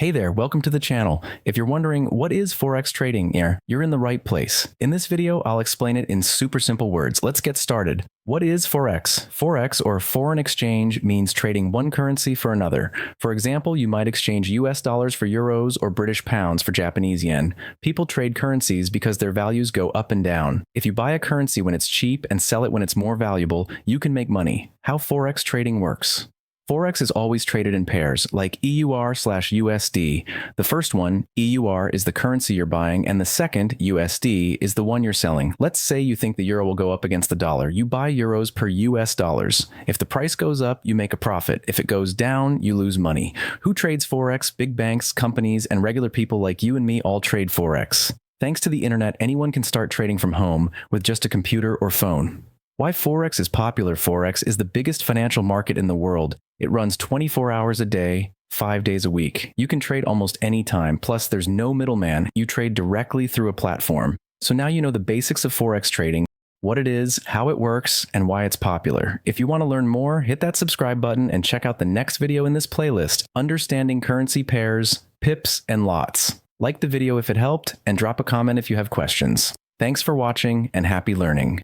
Hey there, welcome to the channel. If you're wondering what is Forex trading here, you're in the right place. In this video, I'll explain it in super simple words. Let's get started. What is Forex? Forex, or foreign exchange, means trading one currency for another. For example, you might exchange US dollars for euros or British pounds for Japanese yen. People trade currencies because their values go up and down. If you buy a currency when it's cheap and sell it when it's more valuable, you can make money. How Forex trading works. Forex is always traded in pairs, like EUR/USD. The first one, EUR, is the currency you're buying, and the second, USD, is the one you're selling. Let's say you think the euro will go up against the dollar. You buy euros per US dollars. If the price goes up, you make a profit. If it goes down, you lose money. Who trades Forex? Big banks, companies, and regular people like you and me all trade Forex. Thanks to the internet, anyone can start trading from home with just a computer or phone. Why Forex is popular? Forex is the biggest financial market in the world. It runs 24 hours a day, 5 days a week. You can trade almost any time, plus there's no middleman. You trade directly through a platform. So now you know the basics of Forex trading, what it is, how it works, and why it's popular. If you want to learn more, hit that subscribe button and check out the next video in this playlist, Understanding Currency Pairs, Pips, and Lots. Like the video if it helped, and drop a comment if you have questions. Thanks for watching, and happy learning.